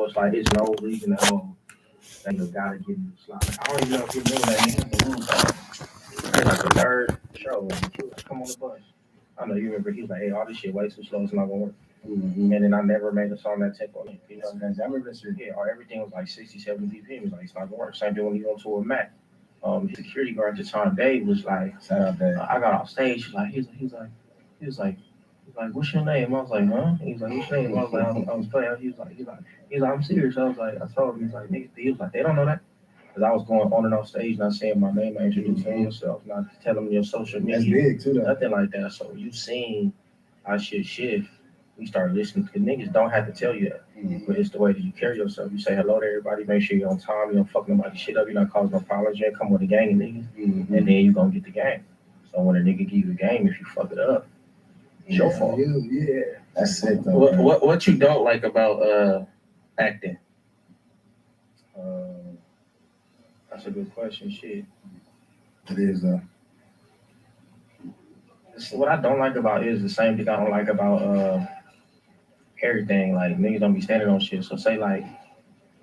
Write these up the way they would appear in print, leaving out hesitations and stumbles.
it's like it's no reason at all that you gotta give me a slot. Like, I don't even know if you remember that nigga the one time. Like the third show, he was like, "Come on the bus." I know you remember. He was like, "Hey, all this shit way too slow. It's not gonna work." And then I never made a song that tempo. You know, I remember this. Yeah, or everything was like 60, 70 BPM. He was like, "It's not gonna work." Same thing when he went to a Mac. His security guard at the time, Dave, was like, Shout out Dave. I got off stage. He was like, "What's your name?" I was like, "Huh?" He was like, "What's your name?" I was like, I was playing. He was like, "I'm serious." I was like, I told him, he's like, "Nigga," he was like, "They don't know that." Because I was going on and off stage, not saying my name, not introducing yourself, not telling them your social That's media, big too, though. nothing like that. So you seen how shit shift. We start listening because niggas don't have to tell you that. But it's the way that you carry yourself. You say hello to everybody, make sure you're on time, you don't fuck nobody shit up, you're not causing no problems, you ain't come with a gang of niggas, and then you gonna get the game. So when a nigga give you the game, if you fuck it up, it's your fault. Yeah, that's it though. What you don't like about acting? That's a good question. Shit. It is What I don't like about it is the same thing I don't like about everything. Like niggas don't be standing on shit. So say like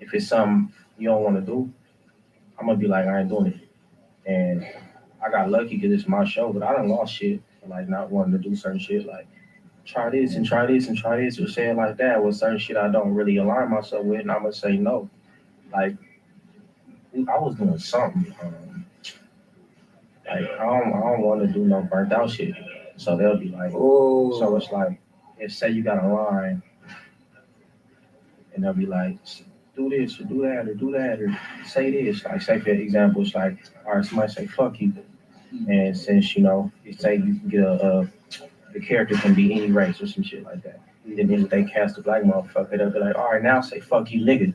if it's something you don't want to do, I'm gonna be like I ain't doing it. And I got lucky because it's my show, but I done lost shit for like not wanting to do certain shit. Like try this and try this and try this or say it like that with certain shit I don't really align myself with, and I'm gonna say no. Like I was doing something. Like I don't want to do no burnt out shit. So they'll be like, so it's like, if say you got a line, and they'll be like, do this or do that or do that or say this. Like say for example, it's like, all right, somebody say fuck you, and since you know, you say you can get the character can be any race or some shit like that. Then if they cast a black motherfucker, they'll be like, all right, now say fuck you, nigga.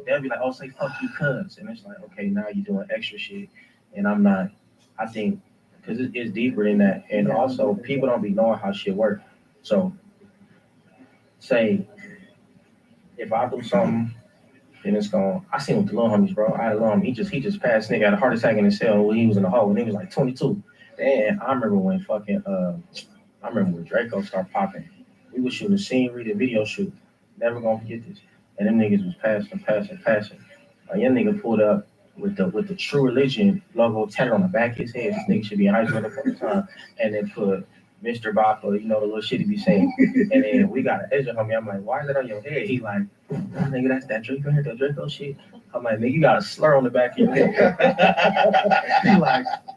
They'll be like, oh, say fuck you, cuz. And it's like, okay, now you're doing extra shit. And I'm not, I think, because it's deeper than that. And also, people don't be knowing how shit work. So, say, if I do something, then it's going, I seen with the little homies, bro. I had a little homie, he just passed, nigga had a heart attack in his cell when he was in the hole, and he was like 22. And I remember when Draco started popping. We was shooting a scene, read a video shoot. Never gonna forget this. And them niggas was passing. A young nigga pulled up with the True Religion logo tatted on the back of his head. This nigga should be in high school at the time. And then put Mr. Bopper, you know, the little shit he be saying. And then we got an edge on me. I'm like, why is that on your head? He like, nigga, that's that Draco head, that Draco shit. I'm like, nigga, you got a slur on the back of your head.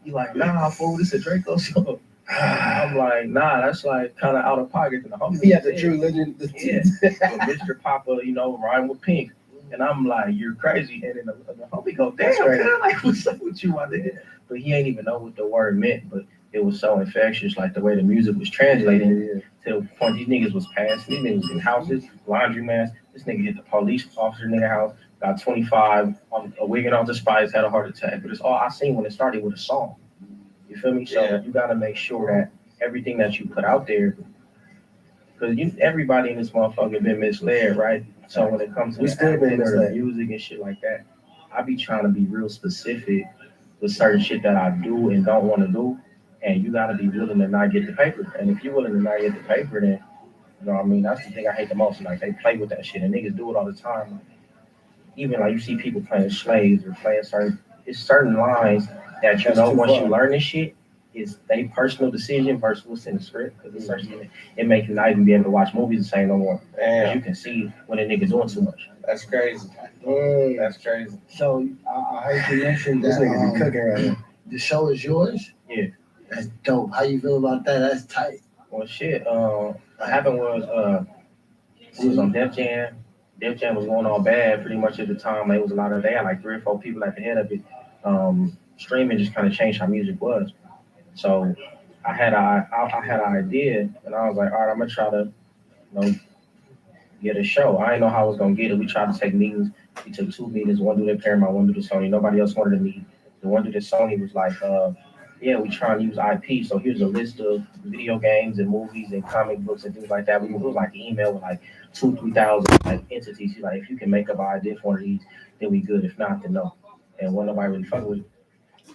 he like, nah, fool, this a Draco song. I'm like, nah, that's like kind of out of pocket. And the homie, he had the True Legend. Yeah, but Mr. Papa, you know, rhyme with Pink. And I'm like, you're crazy. And then the homie go, damn, man, like, what's up with you, my nigga? But he ain't even know what the word meant. But it was so infectious, like the way the music was translating to the point these niggas was passing. These niggas in houses, laundromats. This nigga hit the police officer in their house, got 25, a wigging off the spice, had a heart attack. But it's all I seen when it started with a song. You feel me? So you got to make sure that everything that you put out there, because everybody in this motherfucker been misled, right? So when it comes to the music and shit like that, I be trying to be real specific with certain shit that I do and don't want to do, and you got to be willing to not get the paper. And if you're willing to not get the paper, then you know what I mean. That's the thing I hate the most. Like they play with that shit, and niggas do it all the time. Like, even like you see people playing slaves or playing certain lines that you know once you learn this shit, is they personal decision versus what's in the script. Because it makes you not even be able to watch movies the same no more. Because you can see when a nigga doing too much. That's crazy. That's crazy. So I heard you mention that. This nigga be cooking right now. The show is yours? Yeah. That's dope. How you feel about that? That's tight. Well, shit. What happened was we was on Def Jam. Def Jam was going all bad pretty much at the time. It was a lot of, they had like 3 or 4 people at the head of it. Streaming just kind of changed how music was. So I had an idea, and I was like, all right, I'm gonna try to, you know, get a show. I didn't know how I was gonna get it. We tried to take meetings. We took 2 meetings. One due to Paramount, one due to Sony. Nobody else wanted to meet. The one due to Sony was like, yeah, we try and use IP. So here's a list of video games and movies and comic books and things like that. It was like an email with like 2,000-3,000 like entities. He's like, if you can make up an idea for one of these, then we good. If not, then no. And when nobody really fuck with it.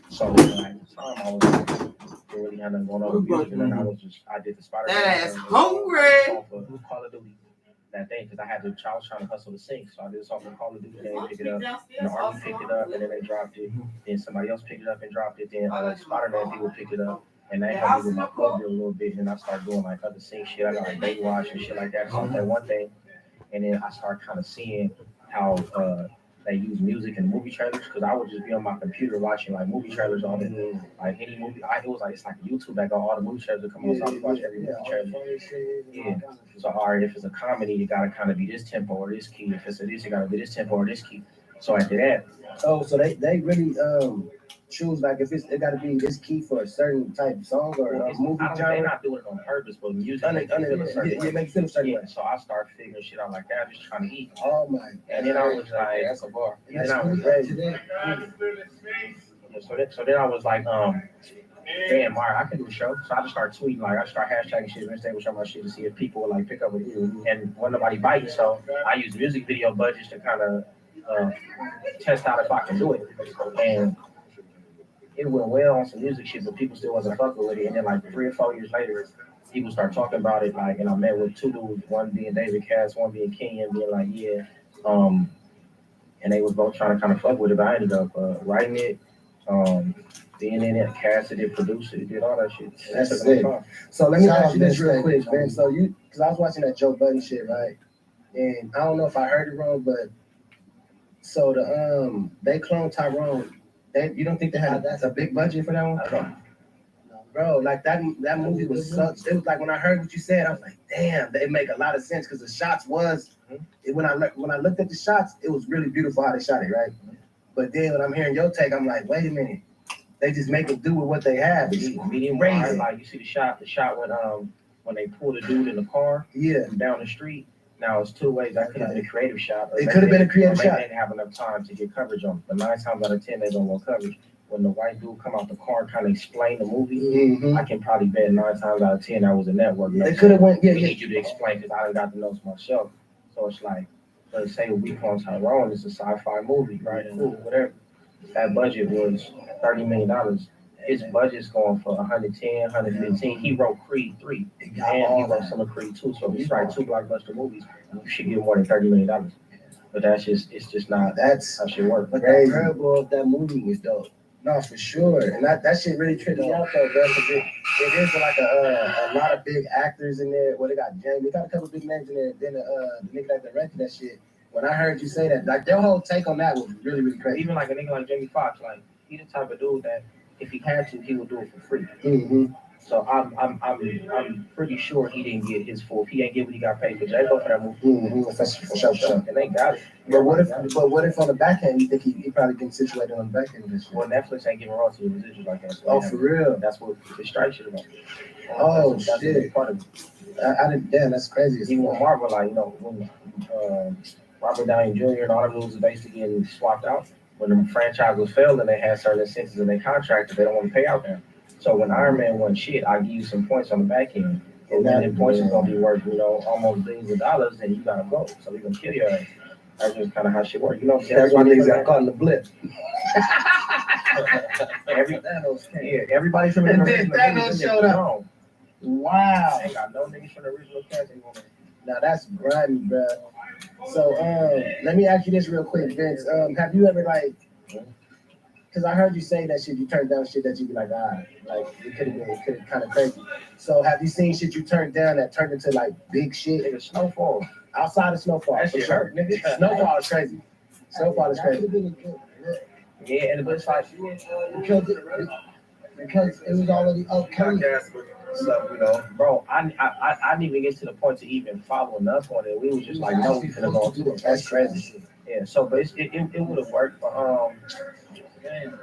So like, at the time I was really had nothing going on with music, and then I did the Spider-Man. That ass hungry. of Duty that day because I was trying to hustle to sync. So I did a song called Call of Duty, they picked it up, and the Army picked it up, and then they dropped it. Then somebody else picked it up and dropped it. Then Spider-Man people picked it up, and that helped me with my club deal a little bit. And I started doing like other sync shit. I got like Baywatch and shit like that. So that one thing, and then I started kind of seeing how they use music in movie trailers because I would just be on my computer watching like movie trailers on it, like any movie. It was like it's like YouTube that got all the movie trailers that come on. So I would watch every movie trailer. Yeah. So all right, if it's a comedy, you gotta kind of be this tempo or this key. If it's a this, you gotta be this tempo or this key. So after that, Oh, so they really choose like if it got to be this key for a certain type of song or a movie they're genre. not doing it on purpose, but music It makes you feel a certain way. makes them certain Yeah, way. so I start figuring shit out like that, just trying to eat. Oh my! And then I was like, That's a bar. then I was crazy. so then I was like, damn, Mario, I can do a show. So I just start tweeting, like I start hashtagging shit and stay with some of my shit to see if people would like pick up with it. And when nobody bites, so I use music video budgets to kind of test out if I can do it. And it went well on some music shit, but people still wasn't fucking with it. And then like 3 or 4 years later, people start talking about it. Like, and I met with 2 dudes, one being David Cass, one being Kenyon, being like, yeah. And they was both trying to kind of fuck with it, but I ended up writing it, being in it, casted it, produced it, did all that shit. That's Took sick. my time. So let me ask you this real quick, man. So because I was watching that Joe Budden shit, right? And I don't know if I heard it wrong, but so they cloned Tyrone. You don't think they had a big budget for that one? I don't know. Bro, like that movie was such. It was like when I heard what you said, I was like, damn, they make a lot of sense because the shots was when I looked at the shots, it was really beautiful how they shot it, right? But then when I'm hearing your take, I'm like, wait a minute, they just make it do with what they have. It's Medium wire, like you see the shot when they pull the dude in the car down the street. Now it's 2 ways. That could have been a creative shot. It could have been a creative They shot. didn't have enough time to get coverage on it. But 9 times out of 10, they don't want coverage. When the white dude come out the car and kind of explain the movie, I can probably bet 9 times out of 10 that was a network. They could have went, We need you to explain because I done got the notes myself. So it's like, let's say We Clone Tyrone is a sci-fi movie, right? Cool, whatever. That budget was $30 million. His budget's going for 110, 115. He wrote Creed 3, and he wrote some of Creed 2. So if he's writing 2 blockbuster movies, you should get more than $30 million. But it's just not That's how shit works. but that parable of that movie was dope. No, for sure. And that shit really tripped me out though, bro, because it is like a lot of big actors in there. Well, they got Jamie, they got a couple big names in there. Then the nigga that directed that shit. When I heard you say that, like their whole take on that was really, really crazy. Even like a nigga like Jamie Foxx, like he the type of dude that if he had to, he would do it for free. Mm-hmm. So I'm pretty sure he didn't get his full. He ain't get what he got paid for. They go for that movie. Mm-hmm. For sure. And they got it. But what if on the back end you think he probably getting situated on the back end of this shit? Well, Netflix ain't giving royalties or residuals like that. So Oh, for real? That's what the strike shit about. Oh, that's shit. A big part of it. I didn't. Damn, that's crazy. Even with Marvel, like when Robert Downey Jr. and all the rules are basically getting swapped out. When the franchise was failing, they had certain incentives in their contract that they don't want to pay out there. So when Iron Man won shit, I give you some points on the back end. And then points is gonna be worth, almost billions of dollars, and you gotta go. So we're gonna kill your ass. That's just kind of how shit works. That's why niggas got caught in the blip. Everybody from the And then original Thanos movies showed up. gone. Wow. Ain't got no niggas from the original cast. Now that's grimy, bro. So let me ask you this real quick, Vince. Have you ever because I heard you say that shit, you turned down shit that you be like it could have kind of crazy. So have you seen shit you turned down that turned into like big shit? Nigga, Snowfall. Outside of Snowfall, That for shit sure. hurt, nigga. Snowfall is crazy. Snowfall is crazy. Yeah, and it's like Because it was already okay. So, bro, I didn't even get to the point to even following up on it. We was just like, no, we finna go to it. That's crazy. Yeah, so but it would have worked for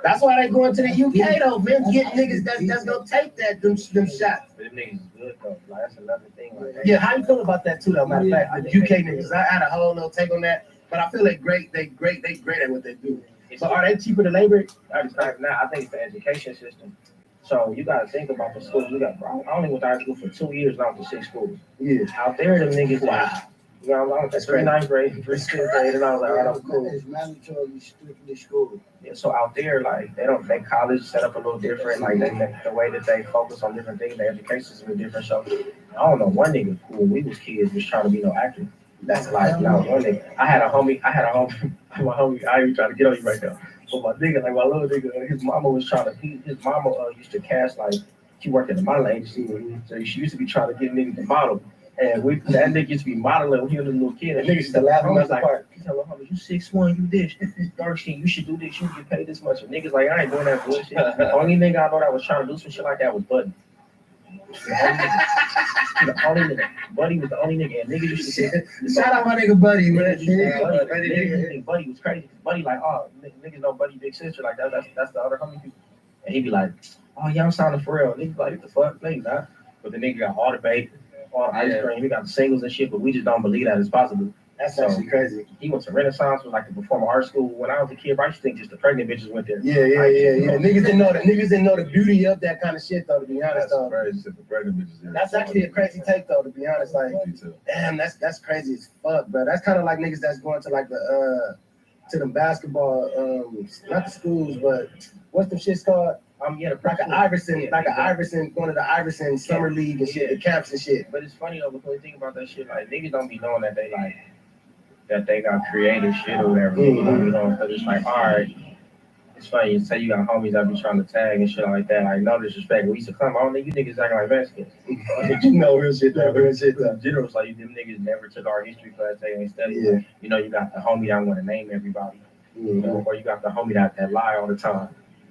That's why they going to the UK though, Vince. Get niggas that's gonna take them shots. but them niggas is good though. Like that's another thing. Like, Yeah, how you feel about that too though? Matter of fact, the UK niggas. I had a whole little take on that, but I feel they great at what they do. So are they cheaper to labor? I think it's the education system. So you gotta think about the schools we got, bro. I only went to high school for 2 years, now for 6 schools. Yeah. Out there, them niggas, You know, I went to That's 3 crazy. ninth grade, 3 6th grade, and I was like, all right, I'm cool. It's mandatory, strictly school. Yeah, so out there, like they college set up a little different. Like the way that they focus on different things, their education system is different. So I don't know. One nigga who when we was kids was trying to be no actor. That's like no one nigga. I had a homie. My homie. I ain't trying to get on you right now. But my nigga, like my little nigga, his mama was trying to. His mama used to cast like she worked in the modeling agency, so she used to be trying to get niggas to model. And that nigga used to be modeling when he was a little kid. And niggas used to laugh at us like, he tell her, you 6'1", you this, dark skin, you should do this, you get paid this much. And niggas like, I ain't doing that bullshit. The only nigga I know that was trying to do some shit like that was Buddy. The only nigga. Buddy was the only nigga. And niggas used to say, Shout out my nigga Buddy, man. Buddy was crazy. Buddy like, oh, niggas know Buddy big sister like that. That's the other homie people. And he'd be like, oh yeah, I'm sounding for real. Niggas like, what the fuck? No, you not. But the nigga got all the bait, all the ice cream. He got the singles and shit. But we just don't believe that it's possible. That's actually crazy. He went to Renaissance, was like a performing arts school. When I was a kid, I used to think just the pregnant bitches went there. Yeah. Niggas didn't know the beauty of that kind of shit though. To be honest, though. That's actually a crazy take though. To be honest, like, damn, that's crazy as fuck, bro. That's kind of like niggas that's going to like the to them basketball, not the schools, but what's the shit's called? Yeah, Like an Iverson, going to the Iverson summer league and shit, the camps and shit. But it's funny though, because you think about that shit, like niggas don't be knowing that they got creative shit or whatever. Niggas don't be knowing, because it's like, all right, it's funny. You say you got homies that be trying to tag and shit like that. Like no disrespect, we used to come. I don't think you niggas acting like Mexicans. You know, real shit though. In general, it's like them niggas never took our history class. They ain't studied. Yeah. You know, you got the homie that want to name everybody. You know, or you got the homie that lie all the time.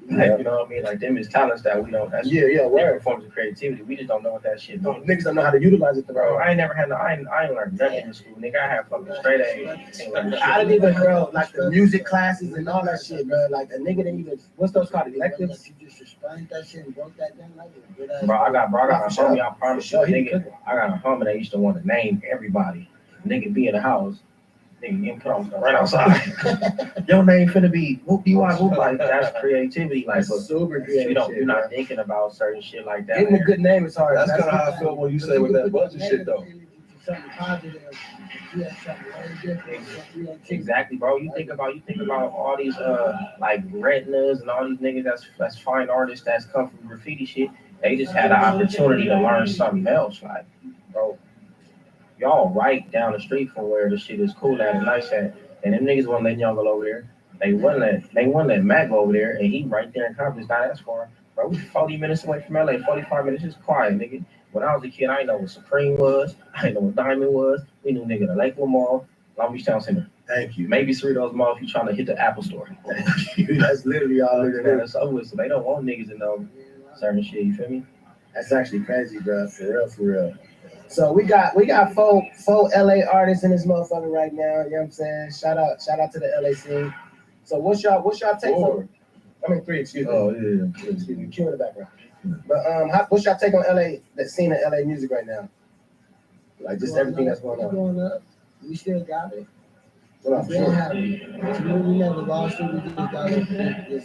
Like, you know what I mean? Like them is talents that we don't. That's different forms of creativity. We just don't know what that shit means. Niggas don't know how to utilize it, Bro, I ain't never had I ain't learned nothing in school, nigga. I had fucking straight A's. I didn't even, bro, like the music classes and all that shit, bro. Like a nigga didn't even, what's those called, electives? You just explained that shit and broke that down like it. Bro, I got a homie, I promise you, nigga. I got a homie that used to want to name everybody. Nigga be in the house. Nigga getting put on right outside. Your name finna be whoop you out, whoop like that's creativity. Like but Super creative. you're not thinking about certain shit like that. Getting a good name is hard. That's kind of how I feel when you say with that budget shit though. Something positive. You have something very different. Exactly, bro. You think about all these like retinas and all these niggas that's fine artists that's come from graffiti shit. They just had an opportunity to learn something else. Like, bro, y'all right down the street from where the shit is cool at and nice at, and them niggas wasn't letting y'all go over there. They wouldn't let Mac go over there, and he right there in Compton's not as far. Bro, we 40 minutes away from LA, 45 minutes, just quiet, nigga. When I was a kid, I didn't know what Supreme was. I didn't know what Diamond was. We knew nigga the Lakewood Mall, Long Beach Town Center. Thank you. Maybe Cerritos Mall if you're trying to hit the Apple Store. That's literally all it is. That's over with. So they don't want niggas to know certain shit, you feel me? That's actually crazy, bro. For real. So we got four LA artists in this motherfucker right now. You know what I'm saying? Shout out to the LA scene. So what's y'all take on? I mean 3, excuse me. Oh yeah. Excuse me, cue in the background. But what's y'all take on LA, that scene of LA music right now? Like just everything that's going on. Going up. We still got it. Well, I'm We sure. never lost it. We just gotta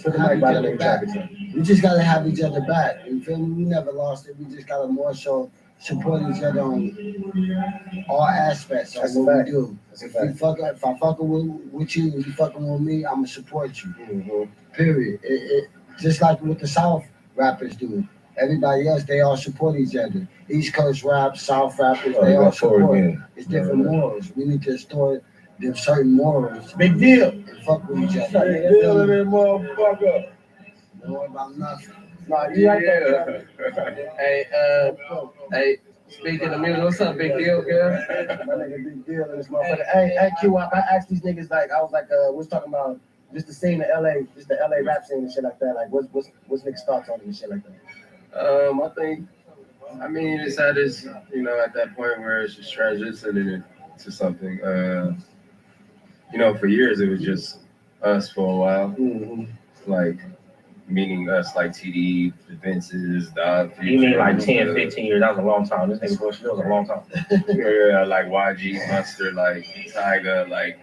Put the mic by the have name each other back. traffic. We just gotta have each other back. You feel me? We never lost it. We just gotta more so support each other on all aspects of That's a what fact. we do. That's a If fact. I fucking with you, you fucking with me, I'ma support you. Mhm. Period. It just like what the South rappers do. Everybody else, they all support each other. East Coast rap, South rappers, they all support. It's different morals. We need to store them certain morals Big deal. and fuck with each other. Big deal in that motherfucker. Don't worry about nothing. Nah, you right there. Hey, speaking of music, what's up, big deal, girl? My nigga Big Deal in this motherfucker. Hey, Q-Wop, I asked these niggas, like, I was like, we're talking about just the scene of LA, just the LA rap scene and shit like that. Like, what's niggas' thoughts on it and shit like that? I mean, it's at this, at that point where it's just transitioning into something. For years it was just us for a while, Mm-hmm. like meaning us, like TD, the Vinces, the You mean like 10, 15 years? That was a long time. This nigga bullshit, that was a long time. Yeah, like YG, Mustard, like Tyga, like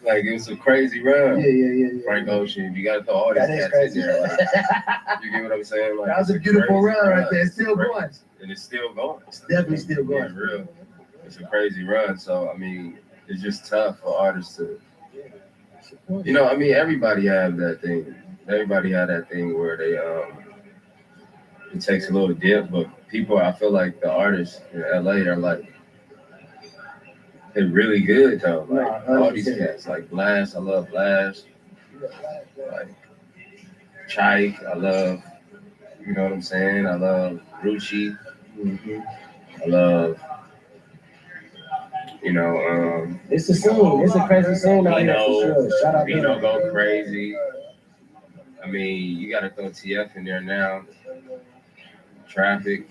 it was a crazy run. Yeah. Frank Ocean, you gotta throw all these That is cats crazy. in there. Like, you get what I'm saying? Like, That was a it's beautiful crazy run right there. It's still It's going. and it's still going. It's definitely still going. Yeah, real. it's a crazy run. So I mean, it's just tough for artists to, you know. I mean, everybody have that thing. Everybody had that thing where they it takes a little dip, but people, I feel like the artists in LA, they're like, they're really good though. Like all these cats, like Blast, I love Blast. Like Chike, I love. You know what I'm saying? I love Rucci. I love, you know, It's a scene. It's a crazy scene out here Vino, for sure. Shout out Vino to go crazy. I mean, you got to throw TF in there now. Traffic.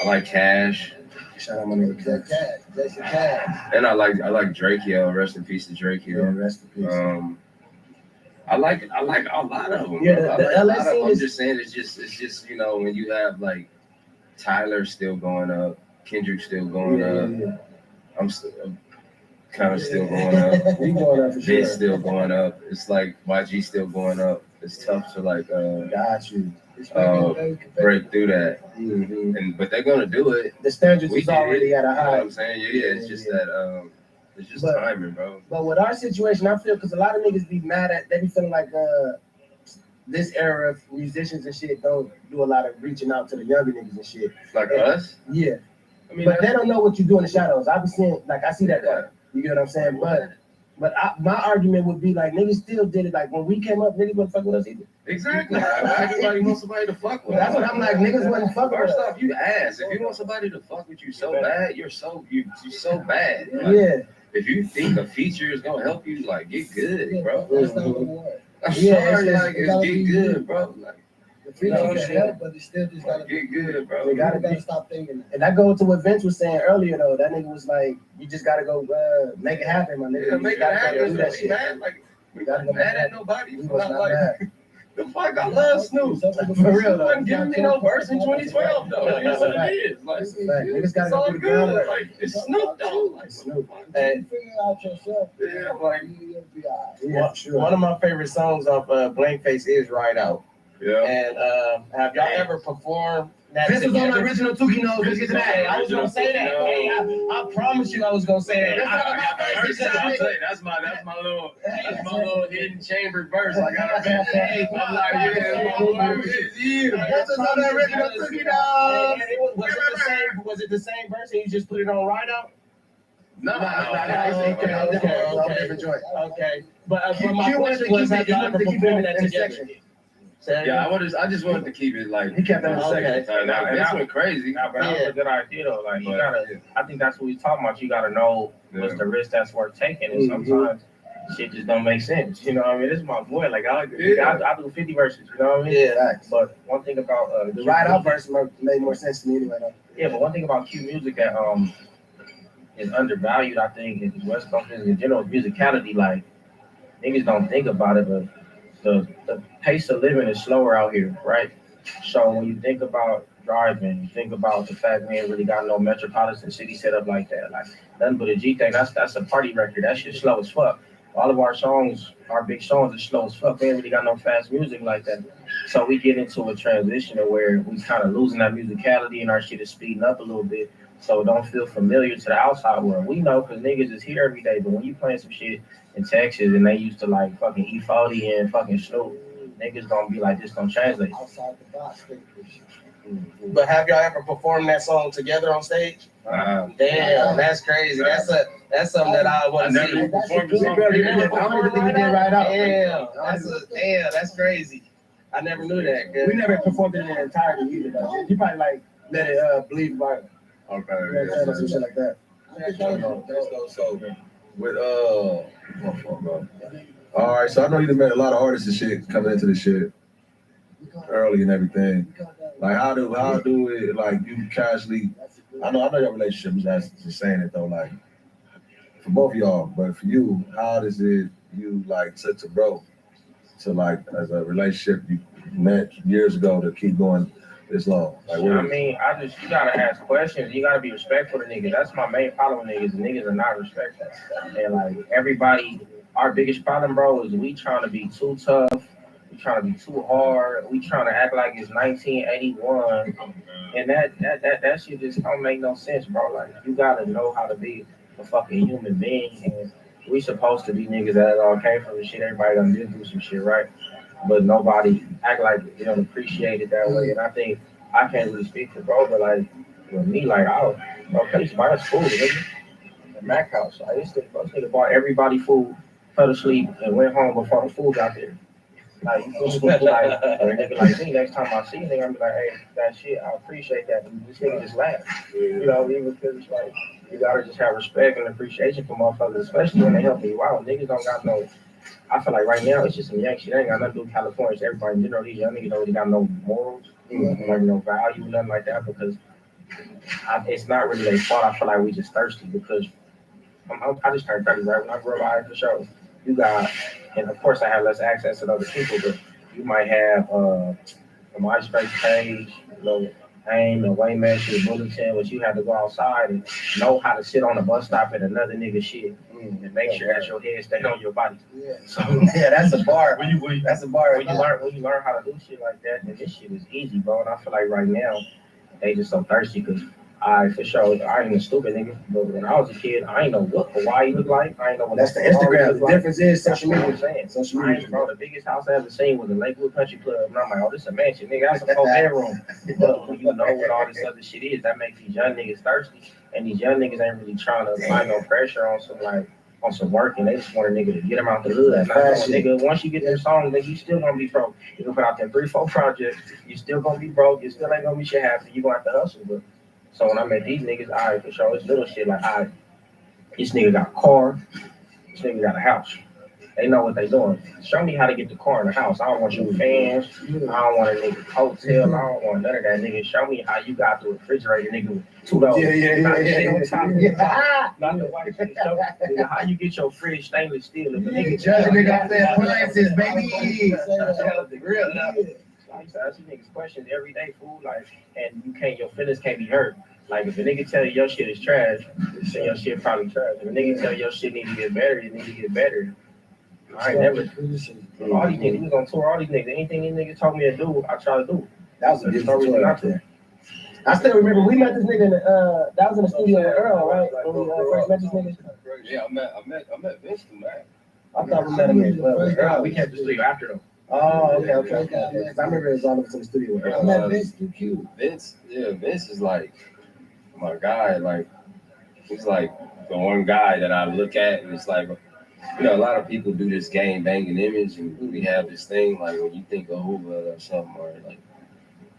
I like Cash, shout out my nigga Cash. Jason Cash. and I like Drake Hill. Rest in peace to Drake Yeah, Hill. rest in peace. I like a lot of them. Yeah, bro. the I like LA a lot of scene them. I'm is- just saying, it's just you know, when you have like Tyler still going up, Kendrick still going up. Yeah. I'm kind of still going up. We going up for sure. Vince still going up. It's like YG still going up. It's tough to like Got you. It's very competitive. break through that, but they're gonna do it. The standards We is did it. already at a You know what high. I'm saying? Yeah, it's just that it's just But- timing, bro. But with our situation, I feel because a lot of niggas be mad at, they be feeling like this era of musicians and shit don't do a lot of reaching out to the younger niggas and shit. Like us. Yeah, I mean, but they don't know what you do in the shadows. I be seeing, like, I see that part. You get what I'm saying? But my argument would be like, niggas still did it. Like when we came up, niggas wasn't fucking with us either. exactly. Everybody wants somebody to fuck with. That's what I'm like. Niggas wasn't fucking with First us. off, you ask. If you want somebody to fuck with you so bad, you're so bad. Like, Yeah, if you think a feature is gonna help you, like get good, bro. That's not what I want. I'm Yeah, sorry, it's like it gotta get be good, good. bro. Like The feature No, can shit. help, but it still just gotta get good, bro. They You gotta gotta be. stop thinking that. And that goes to what Vince was saying earlier though. That nigga was like, you just gotta go make it happen, my nigga. Yeah, You make it gotta go happen. do that We shit. mad, like we Gotta not go mad back. at nobody. We For was not not like mad. the fuck. I love Snoop. Some people- For real, Snoop though. wasn't giving me no verse in 2012 though. Yeah, It is what that's it is. Like That's a fact. Niggas gotta it's go all through the groundwork. good. Like it's Snoop though. Like Snoop. Until you figure it out yourself, Yeah, like you'll be all right. Yeah, for sure. One of my favorite songs off Blank Face is Ride Out. yeah. And have y'all ever performed that Vince was on the together? original Tukey Nose. Let's get to that. Hey, I was gonna say that. Hey, I promise you I was gonna say that. That's my little hidden chamber verse. I got a I'm like, yeah, my little Vince was on the original Tukey Nose. Was it the same verse and you just put it on Ride Out? No, Different joint. Okay. But my Q wanted to question was, keep have it- y'all he ever wanted to keep performed it that in the together? section. Yeah, I just wanted to keep it like. He kept that in the Okay. section. Now this went crazy. Nah, but that was a good idea though. Like you But- gotta, I think that's what he's talking about. You gotta know what's Yeah. the risk that's worth taking, and Mhm. sometimes shit just don't make sense. You know what I mean? This is my boy. Like I Yeah. do 50 verses. You know what I mean? Yeah. Facts. But one thing about The Ride Out verse made more sense to me anyway though. yeah, but one thing about Q music that is undervalued, I think, in West Coast music in general, is musicality. Like niggas don't think about it, but the pace of living is slower out here, right? So when you think about driving, you think about the fact we ain't really got no metropolitan city set up like that. Like nothing but a G thing. That's a party record. That shit slow as fuck. All of our songs, our big songs, are slow as fuck. We ain't really got no fast music like that. So we get into a transition where we kind of losing that musicality and our shit is speeding up a little bit. So it don't feel familiar to the outside world. We know because niggas is here every day, but when you playing some shit in Texas and they used to like fucking E40 and fucking Snoop, niggas gonna be like, this don't translate. Outside the box, think of shit. But have y'all ever performed that song together on stage? Damn, that's crazy. That's something that I I want to never see. performed this song. You never performed Ride Out? Damn, that's crazy. I never knew that. We never performed it in entirety either though. He probably like let it bleed about it. Okay. You know what I'm saying? Or some shit like that. So with all right, so I know you done met a lot of artists and shit coming into this shit early and everything. Like how do it like you casually? I know your relationship is just saying it though. Like for both of y'all, but for you, how does it you like to bro to like as a relationship you met years ago to keep going this long? Like I mean, you gotta ask questions. You gotta be respectful to niggas. That's my main problem with niggas. The niggas are not respectful. And like everybody, our biggest problem, bro, is we trying to be too tough. We trying to be too hard. We trying to act like it's 1981, and that shit just don't make no sense, bro. Like you gotta know how to be a fucking human being, and we supposed to be niggas that all came from the shit. Everybody done been through some shit, right? But nobody act like they don't appreciate it that way. And I think I can't really speak for bro, but like with me, like bro, used to buy us food, nigga. The Mac house. Like this nigga bought everybody food, fell asleep, and went home before the food got there. Like, you feel me? Like, a nigga like me, next time I see a nigga, I'm be like, hey, that shit, I appreciate that. And this nigga just laugh. You know, even because it's like, you gotta just have respect and appreciation for motherfuckers, especially when they helping you out. Niggas don't got no, I feel like right now, it's just some young shit. They ain't got nothing to do with California. It's everybody in general. These young niggas don't really got no morals, like no value, nothing like that, because it's not really their fault. I feel like we just thirsty because I just turned 30, right? When I grew up, I had for sure. You got, and of course I have less access to other people, but you might have a MySpace page, you know, AIM, a Waymaster, Bulletin, but you have to go outside and know how to sit on a bus stop at another nigga shit and make sure that your head stay on your body. Yeah. So Yeah, that's a bar. when you That's a bar. when you learn how to do shit like that, then this shit is easy, bro. And I feel like right now they just so thirsty because for sure I ain't a stupid nigga, but when I was a kid, I ain't know what Hawaii looked like. I ain't know what That's the Instagram. The difference is social That's what I'm media. saying. Social I ain't, media. bro, the biggest house I ever seen was a Lakewood Country Club, and I'm like, oh, this is a mansion, nigga. That's a 4 bedroom. But when you know what all this other shit is, that makes these young niggas thirsty, and these young niggas ain't really trying to apply no pressure on some work, and they just want a nigga to get them out the hood. And I know, nigga, once you get their songs, then you still gonna be broke. You gonna put out them 3-4 projects, you still gonna be broke. You still ain't gonna be shit happy. You gonna have to hustle, but. So when I met these niggas, all right, for sure, it's little shit like, all right, this nigga got a car, this nigga got a house. They know what they doing. Show me how to get the car in the house. I don't want your fans. I don't want a nigga hotel. I don't want none of that, nigga. Show me how you got the refrigerator, nigga, with $2. Not the shit on top. Not the white shit. Show me how you get your fridge stainless steel. If a nigga Judge nigga off their appliances, baby. Real enough. I used to ask these niggas questions every day, fool, like, and your feelings can't be hurt. Like, if a nigga tell you your shit is trash, then your shit probably trash. If a nigga tell you your shit need to get better, it need to get better. I ain't never, all these niggas, we was on tour, all these niggas, anything these niggas told me to do, I try to do. That was a There's beautiful no reason story not out to. there. I still remember we met this nigga in the, that was in the studio with Earl, right? When we first met this nigga. Yeah, I met Vince too, man. I thought we met him in Earl, we kept the studio after them. Oh, okay. Because I remember it was all of us in the studio with Earl. I'm at Vince too cute. Vince is like my guy. Like he's like the one guy that I look at, and it's like, you know, a lot of people do this gang banging image, and we have this thing like when you think of Hoover or something, or like,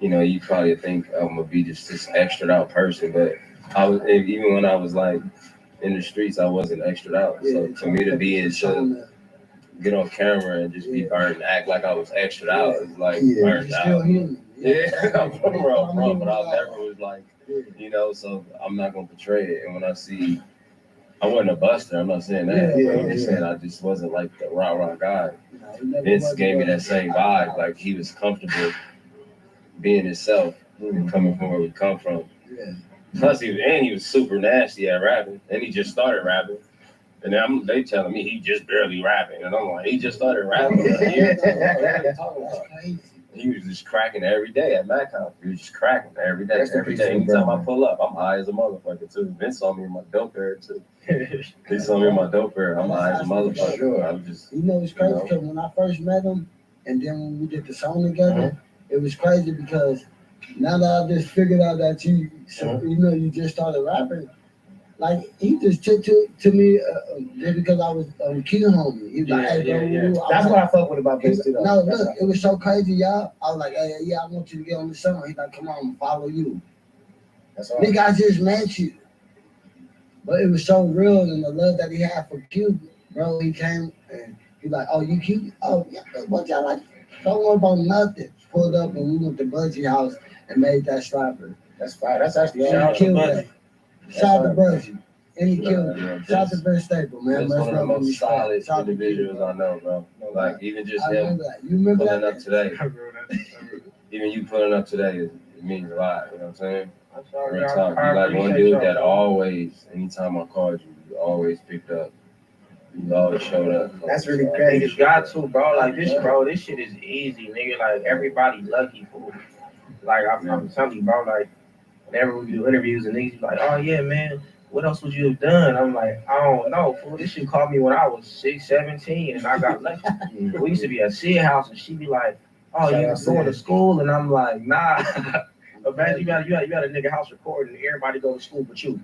you know, you probably think I'm gonna be just this extra out person, but I was even when I was like in the streets, I wasn't extra out. So to me to be in get on camera and just be burnt and act like I was extra out is like burnt out. Yeah, I'm from where I'm from, but I never was like, you know, so I'm not gonna portray it. And when I see, I wasn't a buster, I'm not saying that. I'm just saying I just wasn't like the rah guy. Vince gave me that same vibe, like he was comfortable being himself and coming from where we come from. Plus he was super nasty at rapping, and he just started rapping. And they telling me he just barely rapping, and I'm like, he just started rapping. He was just cracking every day at Mac House. He was just cracking every day. Anytime I pull up, I'm high as a motherfucker too. Vince saw me in my dope era too. He saw me in my dope era. I'm high as a motherfucker. I'm just, You know, it's crazy because when I first met him, and then when we did the song together, it was crazy because now that I just figured out that you know, you just started rapping. Like he just took to me just because I was Q homie. He was like, hey, bro, That's what I fuck with about Vince too. No, look, it was so crazy, y'all. I was like, hey, yeah, I want you to get on the song. He's like, come on, follow you. That's all. Nigga, I just met you. But it was so real, and the love that he had for Q, bro. He came and he's like, oh, you Q? Oh, yeah, what y'all like? Don't worry about nothing. Pulled up and we went to Budgie house and made that slapper. That's fine. That's actually And all. he killed that. Shout out to Budgie. And he killed yeah, it. Shout out to Ben Staple, man. Vince Much one of the love and most respect. solid Shout out to individuals Q. I know, bro. Like even just I him remember that. You remember pulling that? up today. Even you pulling up today, it means a lot. You know what I'm saying? Real talk. You like one dude that always, anytime I called you, you always picked up. You always showed up. That's really crazy. Niggas got to, bro. Like this shit is easy, nigga. Like everybody lucky, fool. Like I'm telling you, bro. Like whenever we do interviews and niggas be like, oh yeah, man, what else would you have done? I'm like, I don't know, fool. This shit called me when I was 17 and I got lucky. We used to be at Sid house and she be like, oh, you was going to school, and I'm like, nah. Imagine you got a nigga house recording and everybody go to school but you.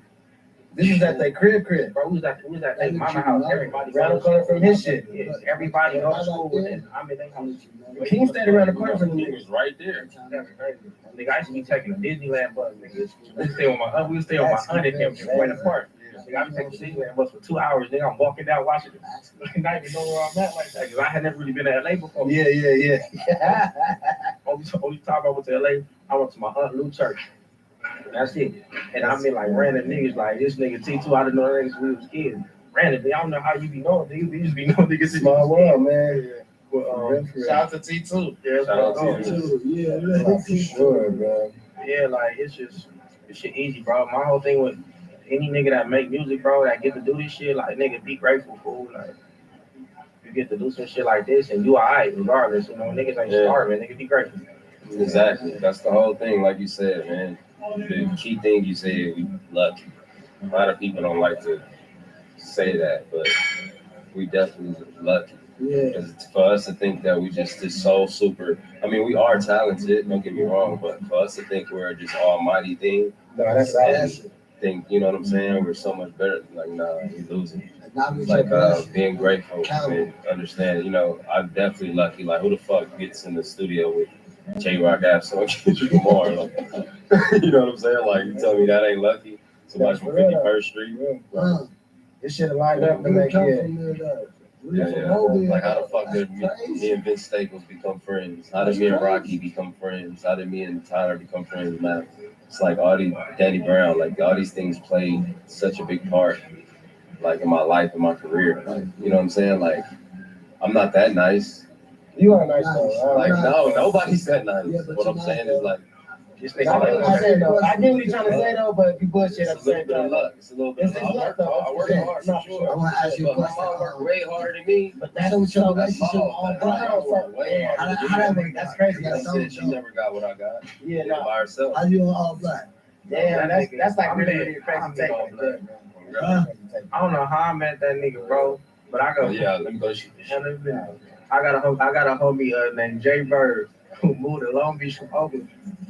This was at their crib. Bro, we was at their mama house. Everybody Around the corner from his shit. Yeah, everybody go to school and I'm in their house. King stayed around the corner from the He niggas. was right there. That's crazy. Nigga, I used to be taking a Disneyland bus, nigga. We stay on my aunt and them in Winter Park. Nigga, I be taking a Disneyland bus for 2 hours. Nigga, I'm walking down Washington. And I didn't even know where I'm at like that because I had never really been to LA before. Yeah. Only time I went to LA, I went to my aunt Lou church. That's it. And I mean like random niggas like this nigga T2, I didn't know niggas when we was kids. Randomly, I don't know how you be knowing niggas. You just be knowing niggas. Small world, man. Well, Shout out to T2. yeah, Shout out to T2. Yeah, for sure, bro. Yeah, like it's shit easy, bro. My whole thing with any nigga that make music, bro, that get to do this shit, like nigga, be grateful, fool. Like you get to do some shit like this, and you alright regardless. You know, niggas ain't starving. Nigga, be grateful. Exactly. That's the whole thing, like you said, man. The key thing you said, we lucky. A lot of people don't like to say that, but we definitely lucky. Yeah. Because for us to think that we just this so super, I mean, we are talented, don't get me wrong, but for us to think we're just almighty thing, No, that's awesome. think, you know what I'm saying? We're so much better. Like, nah, you're losing. Not It's like being grateful and understand, you know, I'm definitely lucky. Like, who the fuck gets in the studio with J-Rock Abs or Kendrick Lamar? Like, you know what I'm saying? Like, you tell me that ain't lucky? Somebody from 51st Street? This shit lined up to make it. Yeah. Like, how the fuck did me and Vince Staples become friends? How did me and Rocky become friends? How did me and Tyler become friends, man? It's like all these, Danny Brown, like all these things played such a big part, like in my life and my career. Like, you know what I'm saying? Like, I'm not that nice. You are nice though. Like, no, nobody's that nice. What I'm saying is like, just think I get what you're saying though. I get what you're trying to say it's though, but you bullshit at a the little same bit of time. luck. It's a little bit It's of luck. luck, though. I work hard, for sure. I want to ask you a But my question. mom worked way harder than me. But that's So your That's relationship with all black. way How harder. that make That's crazy. She said she never got what I got. Yeah, Yeah, no. by herself. How you all black? Damn, that's like I'm really, mad. really crazy I'm take. mad all black. Huh? I don't know how I met that nigga, bro, but I go. Oh, yeah, let me go shoot this shit. I got a homie named Jay Bird who moved to Long Beach from Oakland,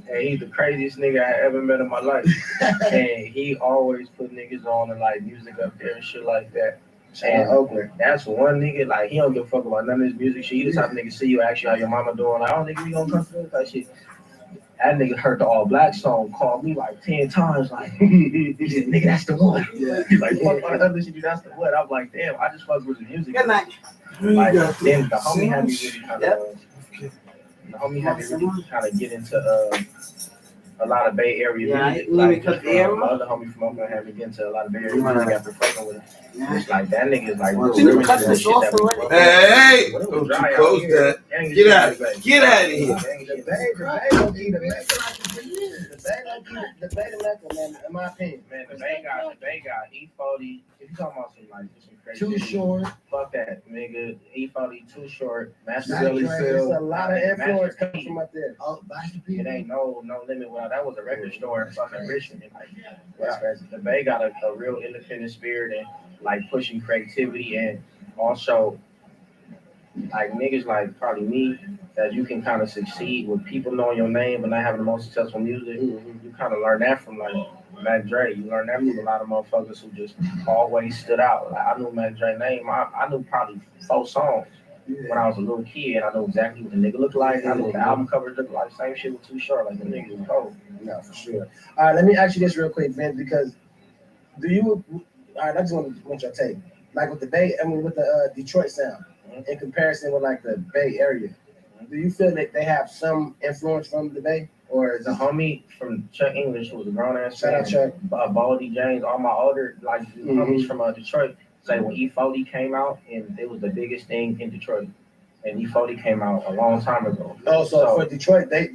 and he's the craziest nigga I ever met in my life. And he always put niggas on and like music up there and shit like that. And Oakland. that's one nigga, like he don't give a fuck about none of this music shit. He the type of nigga see you, ask you how your mama doing, like, oh nigga, we gonna come through that shit. That nigga heard the All Black song, called me like 10 times, like, he said, nigga, that's the one. He's like, fuck all the other shit, that's the one. I'm like, damn, I just fuck with the music. Good night. Like, then the homie had me really kind of get into a lot of Bay Area Yeah, music. let me Like, cut just, the air my off. other homie from Oakland had me get into a lot of Bay Area music after fucking with him. It's like, that nigga is like, real Can you reminiscent cut of this shit off that we already? grew up Hey, with. When it was don't dry you out close here, that. gang is Get just out like, of here. Get out of here. gang is just- The Bay Mecca, man, in my opinion. Man, the Bay got E40. If you talking about some crazy Too shit, short. fuck that, nigga. E40 too short. Master Master Belly P. There's Cell. a lot of influence Master coming P. from up there. Oh, Master P. It ain't no limit. Well, that was a record store in fucking Richmond. Like, That's crazy. the Bay got a real independent spirit and like pushing creativity and also like niggas like probably me that you can kind of succeed with people knowing your name but not having the most successful music. You kind of learn that from like Mac Dre. You learn that from a lot of motherfuckers who just always stood out. Like I knew Mac Dre's name. I knew probably 4 songs when I was a little kid. I knew exactly what the nigga looked like. I knew what the album covers looked like. Same shit with Too Short. Like the niggas was cold. No, for sure. All right, let me ask you this real quick, Vince, because all right, I just want your take. Like with the Bay, I mean with the Detroit sound, in comparison with like the Bay Area, do you feel that they have some influence from the Bay? Or is The it homie from Chuck English, who was a grown ass shout out Chuck? Baldy James, all my older like homies from Detroit say when E40 came out and it was the biggest thing in Detroit. And E40 came out a long time ago. Oh, so for Detroit, they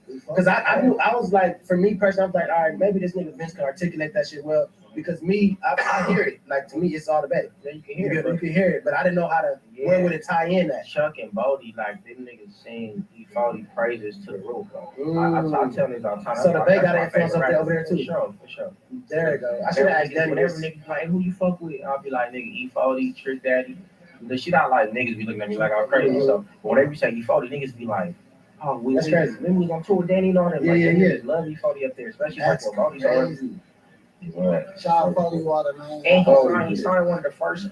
because I knew I was like, for me personally, I'm like, all right, maybe this nigga Vince can articulate that shit well. because I hear it. Like to me, it's automatic. Yeah, you can You hear it. can hear it, but I didn't know how to. Yeah. Where would it tie in at? Chuck and Bodie, like them niggas sing E40 praises to the roof. Bro. I tell niggas all the time. So the Bay got that's an my influence up favorite there over there rapper. too. For sure. There you go. I should have asked them. Whenever niggas be like, hey, who you fuck with? I'll be like, nigga, E40, Trick Daddy. The shit I like, niggas be looking at me like I'm crazy. So whenever you say E40, niggas be like, oh, That's crazy. When we was on tour with Danny and all that. Yeah, like, yeah, they yeah. niggas love E40 up there, especially That's like with Bodie. So, crazy. Shout out Holy Water, man. and he signed one of the first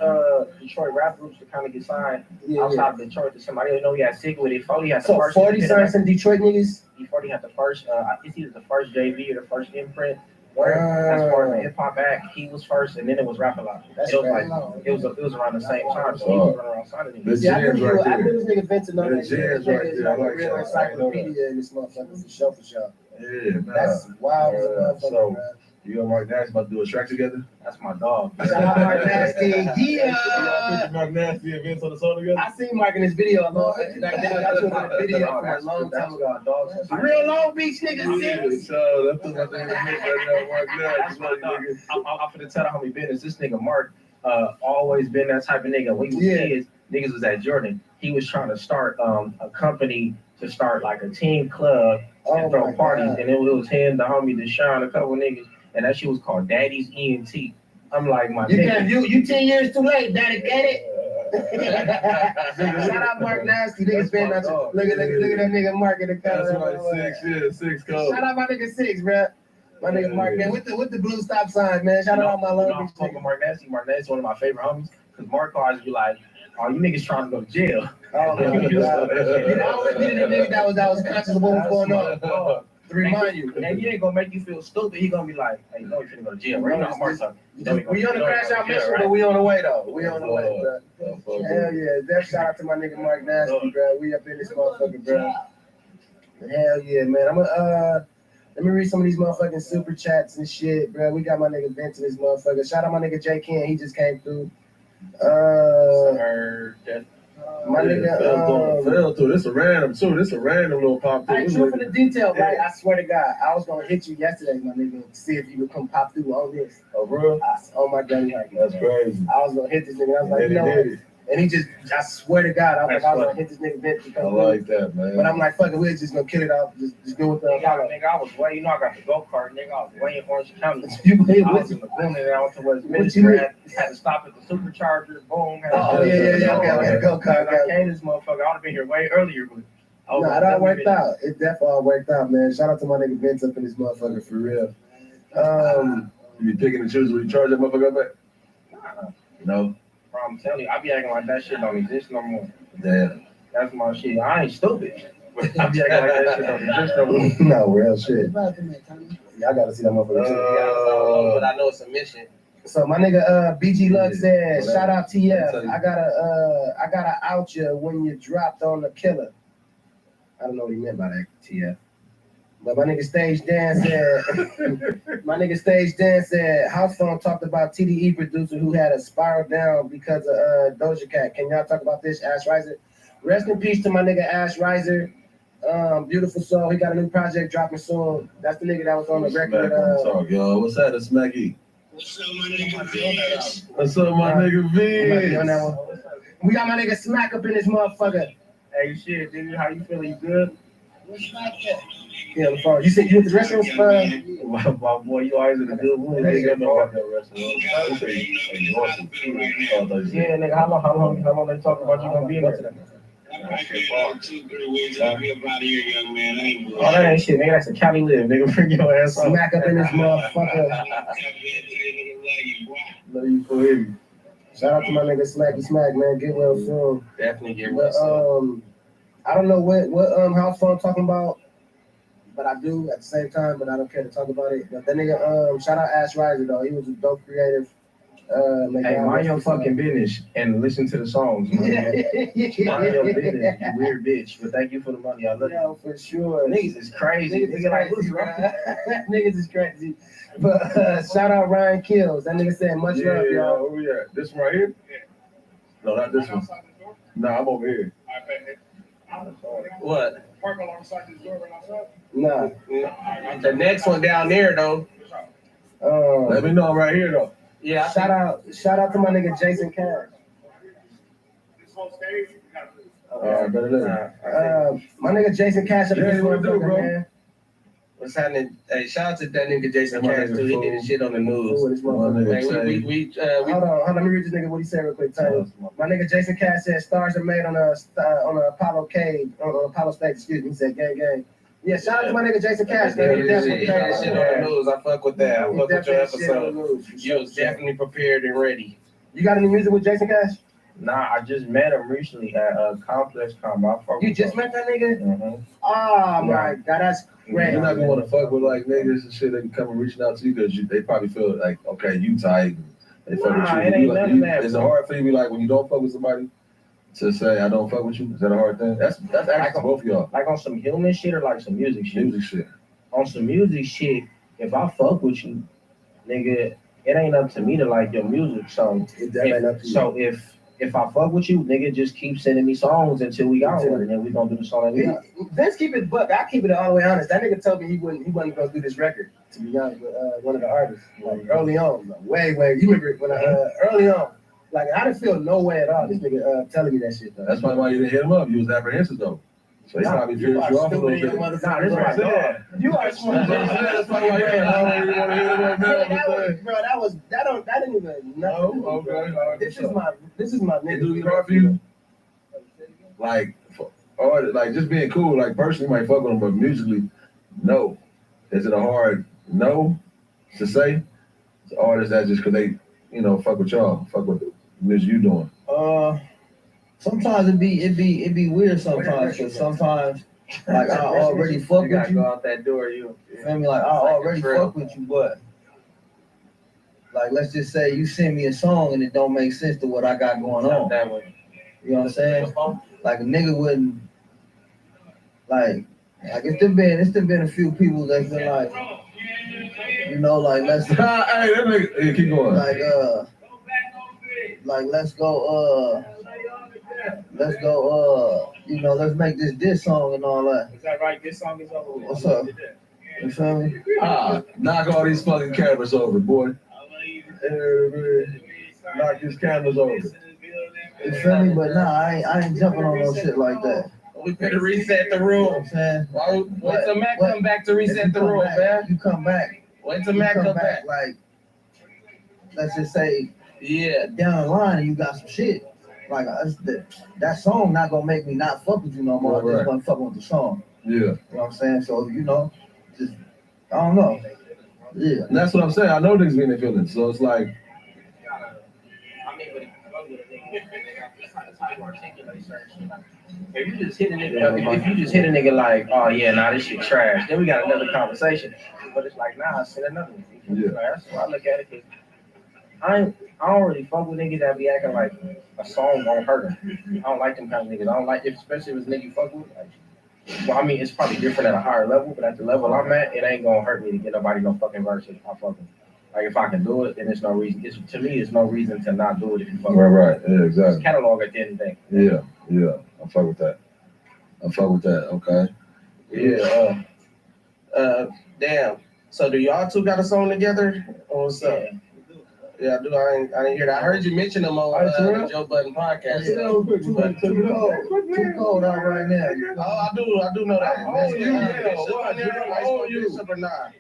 Detroit rap groups to kind of get signed outside of Detroit to somebody. I didn't know he had sick with it. 40 had the So first. 40 signed some Detroit niggas. 40 had the first. It's either the first JV or the first imprint. As far as the hip hop act, he was first, and then it was Rap a Lot. That's It was crazy. like it was around the same time, so he was running around signing The niggas. Yeah, I gems knew right I knew there. this nigga Vincent on The that shit. gems This right nigga is there. I like a like real that. encyclopedia in this motherfucker for sure. Yeah, man. That's wild as a motherfucker, So, bro. you and Mark Nasty about to do a track together? That's my dog. Shout out Mark Nasty. Y'all Yeah. put Mark Nasty and Vince on the song together? I seen Mark in this video a long time. Like, I took a video from a long time ago. Real Long Beach nigga, serious. So, that's what my nigga right now, Mark That's Nasty. my dog. I'm finna tell the homie business. This nigga Mark always been that type of nigga. When we was kids, niggas was at Jordan. He was trying to start a company to start like a team club and throw parties. And it was him, the homie Deshaun, a couple niggas, and that shit was called Daddy's ENT. I'm like, my nigga. You 10 years too late, daddy, get it? Shout out Mark Nasty. Niggas been that. Look at that nigga Mark in the That's color. right, 6 code. Shout out my nigga 6, bro. My nigga Mark, man, with the blue stop sign, man. Shout out my Long I'm Beach fucking nigga. Mark Nasty. Mark Nasty one of my favorite homies. Cause Mark always be like, oh, you niggas trying to go to jail. Oh my God. And I always be the nigga that was conscious of what was going on. To remind you. And he ain't gonna make you feel stupid. He gonna be like, hey, you know you finna go to jail, right? You know, Mark's like, We on the crash out mission, but we on the way though. We on the way, bro. Hell yeah. That shout out to my nigga Mark Nasty, bro. We up in this motherfucker, bro. Hell yeah, man. I'm gonna let me read some of these motherfucking super chats and shit, bro. We got my nigga Vince in this motherfucker. Shout out my nigga J Ken, he just came through. My nigga fell through. This a random too. This a random little pop through. I true for the detail, right? I swear to God, I was gonna hit you yesterday, my nigga, to see if you would come pop through on this. Oh, bro, Oh my God, that's crazy. I was gonna hit this nigga. I was like, And you he know did what? it. And he just, I swear to God, I was gonna hit this nigga Vince I because. like that, man. But I'm like, fuck it, we're just gonna kill it off. Just go with the. Nigga, I was way, you know, I got the go-kart, nigga. I was way in Orange County. You I was in the boom and I went to West What Minister. you mean? Had to stop at the supercharger, boom. Oh, yeah. Okay, go car. I came this motherfucker. I would have been here way earlier, but No, it all worked out. It definitely all worked out, man. Shout out to my nigga Vince up in this motherfucker for real. You be picking and choosing when you charge that motherfucker up at? No. Bro, I'm telling you, I be acting like that shit don't exist no more. Damn. That's my shit. I ain't stupid. But I be acting like that shit don't exist no more. No, real shit. Y'all gotta see that motherfucker. But I know it's a mission. So my nigga BG Luck said, Yeah. shout out Tell TF. you. I gotta out you when you dropped on the killer. I don't know what he meant by that, TF. But my nigga Stage Dan said, House Phone talked about TDE producer who had a spiral down because of Doja Cat. Can y'all talk about this, Ash Riser? Rest in peace to my nigga Ash Riser. Beautiful soul. He got a new project dropping soon. That's the nigga that was on the record. Talk, y'all. What's that? It's Smacky. What's up, my nigga Vince? What's up, my nigga on that Vince? one. We got my nigga Smack up in this motherfucker. Hey, shit, dude, how you feeling? You good? What's not that? Yeah, the phone. You said you went to the restroom? My boy, you always in a good mood. Hey, Nigga, no, I got rest of the yeah, nigga, how long they talk about you gonna be in there? I might be about 2-3 weeks. I'll be up out of here, young man. I ain't Oh, that ain't shit, nigga. That's a Cali live, nigga. Bring your ass up. Smack up in this motherfucker. No, you feel heavy. Shout out to my nigga Smacky Smack, man. Get well soon. Definitely get But, well. I don't know what House Phone talking about, but I do at the same time, but I don't care to talk about it. But that nigga, shout out Ash Riser though. He was a dope creative. Hey, mind your fucking business and listen to the songs, man. Mind your business, you weird bitch. But thank you for the money. I love you. Yeah, for sure. Niggas is crazy. Niggas is Nigga like, crazy, who's right? bro. Niggas is crazy. But shout out Ryan Kills. That nigga said much love, y'all. Where we at? This one right here? No, not this one. No, I'm over here. What? Nah. The next one down there though. Let me know right here though. Yeah, Shout out to my nigga Jason Cash. Better listen. My nigga Jason Cash up in Jay, this what it do, motherfucker, bro? man. What's happening? Hey, shout out to that nigga Jason That my Cash nigga too. He did fool. his shit on the Cool news. with this My motherfucker. nigga Hey, say, we Hold on, let me read this nigga what he said real quick. My nigga Jason Cash said stars are made on a Apollo cave, on Apollo stage. Excuse me. He said gang gang. Yeah, shout out to my nigga Jason Cash. Yeah, Man. he He did definitely his shit on the news. I fuck with that. I He fuck with your definitely shit on the episode. news. You was definitely prepared and ready. You got any music with Jason Cash? Nah, I just met him recently at Complex Con. You just met that nigga? Mm-hmm. Oh my god, that's great. you're not gonna want to fuck with like niggas and shit. They be coming reaching out to you because they probably feel like, okay, you tight. They fuck Nah, with it you. ain't You like, none of that, is it bro. hard for you to be like when you don't fuck with somebody to say I don't fuck with you? Is that a hard thing? That's actually both of y'all. Like on some human shit or like some music shit? Music shit. On some music shit, if I fuck with you, nigga, it ain't up to me to like your music. So It definitely ain't up to you. So if I fuck with you, nigga, just keep sending me songs until we got one, and then we gonna do the song that we got. Vince keep it buck. I keep it all the way honest. That nigga told me he wasn't gonna do this record. To be honest with one of the artists, like early on, like, way. You remember when early on, like I didn't feel no way at all. This nigga telling me that shit. Though. That's probably why you didn't hit him up. You was apprehensive though. So he probably figured you off a little bit. Nah, this is my dog. You are smart. That's probably why you don't really want to hit him up now. That didn't even nothing. No, okay. This is my It nigga. do get hard for you? Like, or like just being cool, like personally you might fuck with them, but musically, no. Is it a hard no to say? Or is that just because they, fuck with y'all, fuck with the music you doing? Sometimes it be weird sometimes, because sometimes like I already fuck You gotta with go you. out that door. You Feel me? Like I already fuck with you, but like let's just say you send me a song and it don't make sense to what I got going on. that way. You know what I'm saying? Like a nigga wouldn't like it's been a few people that's been like, like let's Hey, that nigga, hey, keep going. like let's go let's make this song and all that. Is that right? This song is over. What's up? You feel me? Knock all these fucking cameras over, boy. Knock these cameras over. You feel me? But nah, I ain't jumping on no shit like that. We better reset the You know what room. I'm saying? Wait till Mac come back to If you reset the come room, back, man. You come back. Wait till You Mac come come back. like let's just say Yeah. down the line and you got some shit. Like that song not gonna make me not fuck with you no more. I'm just gonna fuck with the song. Yeah. You know what I'm saying? So just I don't know. Yeah. And that's what I'm saying. I know niggas be in their feelings. So it's like, If you just hit a nigga like, oh yeah, nah, this shit trash, then we got another conversation. But it's like, nah, send another one. Yeah. Like, that's why I look at it. 'Cause I don't really fuck with niggas that be acting like a song won't hurt them. I don't like them kind of niggas. I don't like, especially if it's nigga you fuck with. Like, well, I mean, it's probably different at a higher level, but at the level I'm at, it ain't gonna hurt me to get nobody no fucking verse if I fuck with. Like if I can do it, then there's no reason. To me, it's no reason to not do it if you fuck with. right. Yeah, It's exactly. catalog at the end of the day. Yeah. I fuck with that. Okay. Yeah. Damn. So do y'all two got a song together? Or what's up? Yeah, I do. I didn't hear that. I heard you mention them on the Joe Budden podcast. Too cold out right now. Oh, I do know that. Bishop or not?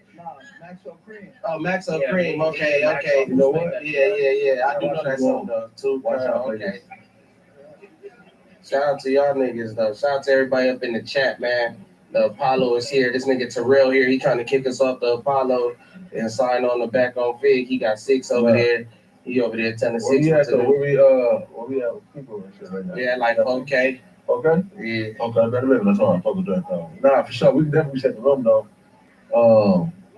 Maxwell Cream. Oh, Maxo Yeah, Cream. yeah, Okay. Maxo. You know what? Yeah. I do know that song though. Too. Watch out, Okay. Shout out to y'all niggas though. Shout out to everybody up in the chat, man. The Apollo is here. This nigga Terrell here. He trying to kick us off the Apollo and sign on the back on Fig. He got 6 over there. He over there telling 6. Where we at with people and shit right now? Yeah, like okay. Okay. Yeah. Okay, better live. That's all. I fuck with that though. Nah, for sure. We can definitely set the room though.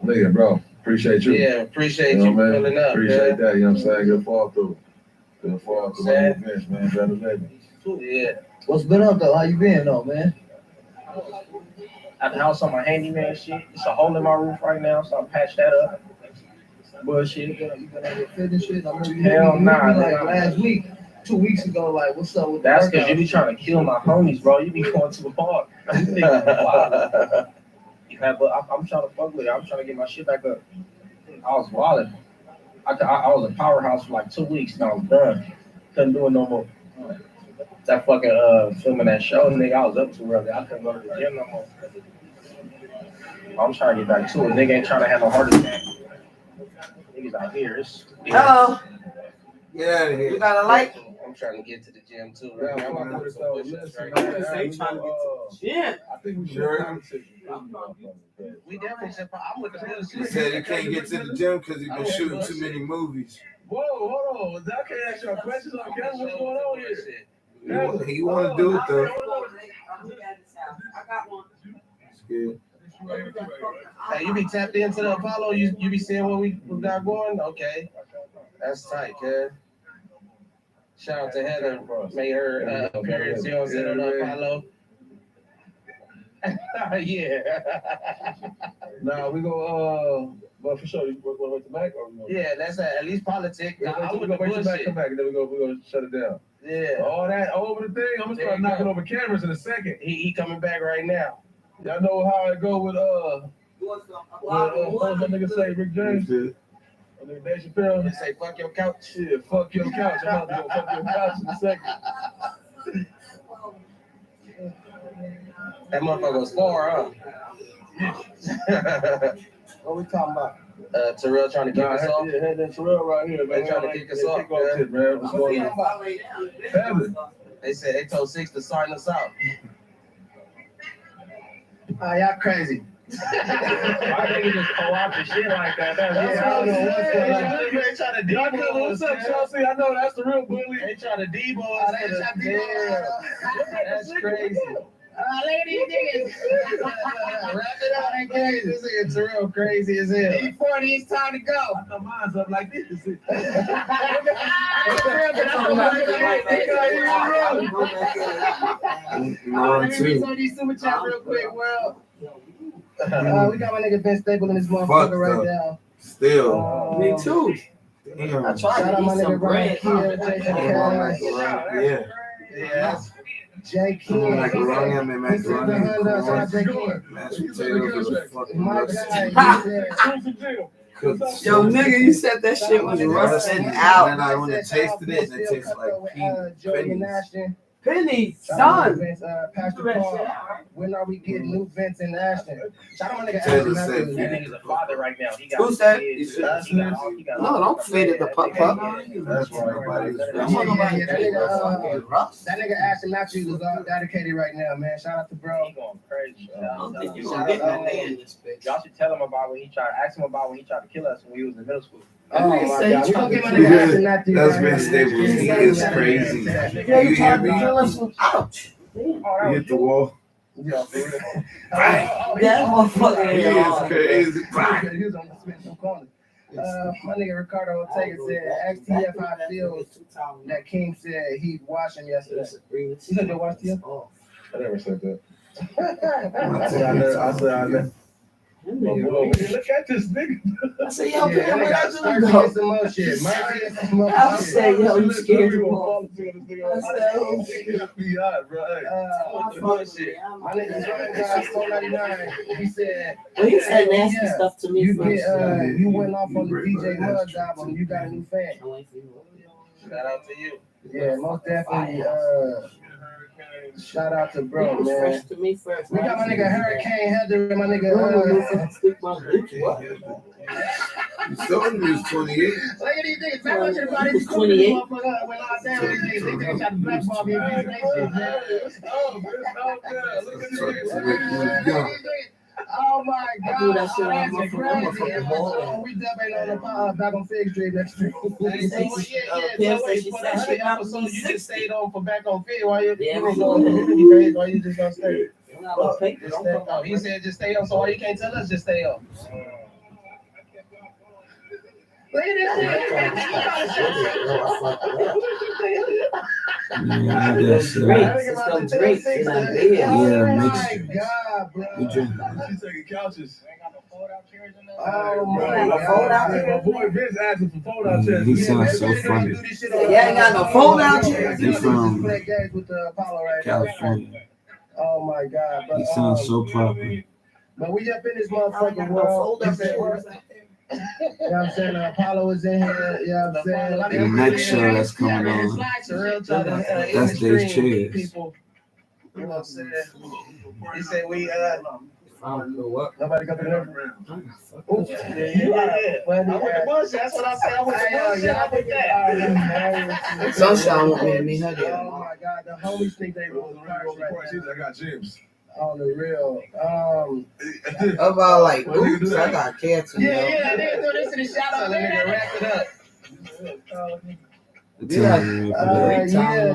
Nigga, bro. Appreciate you. Yeah, appreciate You you know what I mean? pulling up. Appreciate Man. that. You know what I'm saying? Good fall through. Good fall through. Sad. Events, man. Better living. Yeah. What's been up though? How you been though, man? At the house on my handyman shit. It's a hole in my roof right now, so I patched that up. Bullshit. You been able to finish it? I remember you Hell hit me nah, like nigga. last week, 2 weeks ago. Like, what's up with That's the because you be trying to kill my homies, bro. You be going too hard. You think you wild. Yeah, but I'm trying to fuck with it. I'm trying to get my shit back up. I was wilding. I was a powerhouse for like 2 weeks and I was done. Couldn't do it no more. That fucking filming that show, nigga, I was up too early. I couldn't go to the gym no more. I'm trying to get back to it. Nigga ain't trying to have no heart attack. Niggas out here. Hello. Get out of You here. got a light? I'm trying to get to the gym too. Yeah, Right now. I'm I'm gonna doing put it some though. push-ups Listen, right man, now. Say trying to get to the gym. I think we should Sure. conversate. We definitely should. I'm with the He bullshit. He said he can't get to the gym because he's been shooting too many movies. Whoa, hold on. I can't ask y'all questions on camera. What's going on here? He want to do it though. I got one. It's good. Hey, you be tapped into the Apollo? You be seeing what we got going? Okay. That's tight, kid. Shout out to Heather. Made her appearance, you know what I'm saying, on the Apollo. Yeah. Nah, we go. But for sure, you want to wait till Mac or we Yeah, that's at least politics. I'm with the wait till Mac come bullshit. back and then we're gonna shut it down. Yeah. All that over the thing. I'm gonna There start you knocking go. over cameras in a second. He coming back right now. Y'all know how it go with what that nigga say, Rick James? Good. And then Dave Chappelle. He say, fuck your couch. Shit, fuck your couch. I'm about to go fuck your couch in a second. That motherfucker was far, huh? What we talking about? Terrell trying to kick Nah, us off. yeah, Head and Terrell right here, man. They trying to kick us off, Kick shit, man. What's going on? Family. They said they told Six to sign us out. Oh, y'all crazy. Why niggas just co-opt the shit like that? That's Yeah, I don't know what's going on. They trying to Y'all know what's up, Chelsea? I know that's the real bully. They trying to Debo Oh, us. they to the- trying to Debo us. Damn. That's crazy. Look at these niggas. Wrap it up. They crazy. This nigga Terrell crazy as hell. E40, it's time to go. I know mine's up like this. Mine Let me read too. some of these super chats real quick, world. We got my nigga Ben Stable in this Fuck motherfucker right up. now. Still. Me too. Damn. I tried Shout to out my eat nigga some Brian bread. Kidd, Jason Cash, Yeah. Yeah. Jay King. Macaroni, I mean He said the macaroni. Honda, shout out Jay King. Mashed potatoes with fucking My rusty. guy, he said, Cooked. Yo, nigga, you said that shit was rusting out. And I when I tasted it, it tastes like pink Joey pennies. Ashton. Penny, Shout out to son. Vince, Pastor Paul. When are we getting new Vince and Ashton? Shout out my nigga Taylor Ashton said Matthews. That nigga's a father right now. He got Who said? kids. He said- He got No, don't feed it the pup. That's why nobody was Yeah, yeah, that nigga, Rust. That nigga Ashton Matthews is dedicated right now, man. Shout out to bro. He going crazy. I don't think you Shout gonna get out, no day in this bitch. Y'all should tell him about when he tried. Ask him about when he tried to kill us when we was in middle school. Oh my Say God, we he gonna get my tried to nigga Ashton Matthews. That's right been here. stable. He is crazy. Yeah, you You tried hear to me? kill us. Ouch. You hit the wall. Yeah, for real. That motherfucker He ain't is hard. crazy. He was on the Smith corner. My nigga Ricardo Ortega said, XTF how it feels that King said he'd watch him yesterday. You said you watched him? I never said that. I I said I never. Look at this nigga. I said, yo, Yeah, Pam, where that that nigga you Mercy go? and some more shit. Mercy and some more I shit. said, yo, you scared the ball. I said, bro. My nigga Jordan guy, 499. He said, Well, he said nasty yeah, stuff to me you first. get you went off on the DJ Muggs album. You got a new fan. Shout out to you. Yeah, most definitely. Shout out to bro, man. Fresh to me first. We got my nigga Hurricane Heather and my nigga. You told me he was 28. Look at these niggas. Back up to the body. He's 28. When I say these niggas, they try to blackball me and these shit, man. Oh my I God! do that shit Oh, on my that's phone. crazy. We definitely on the back on Fig Street next street. Pam said she said she got So you just stayed on for back on fit while you Yeah, didn't go man. why you just gonna stay? Just stay on. He said just stay on, so why you can't tell us just stay on? Look at this. It's them drinks in that bed. Oh my God, bro. She's taking couches. Oh my Fold out God. My boy Vince asking for fold out chairs. He sounds so funny. Yeah, ain't got no fold out chairs. He from Play games with the Apollo right now. California. Oh my God. He sounds so proper. But we up in this I ain't got motherfucking no world. fold He up said, chairs. You know what I'm saying? Apollo is in here. You know what I'm saying? And the next show that's coming on, that's Dave's Chairs. People, you know what I'm saying? He said we Nobody got the number. yeah. I'm with the bullshit. That's what I said. I'm with the bullshit. I'm with that. Sunshine want me to meet her there. Oh my God, the homies think they rule the cars right now. I got gyms. On the real. About like, oops, I got cancer. Yeah, they do this in the shout out. Let me wrap it up. Yeah,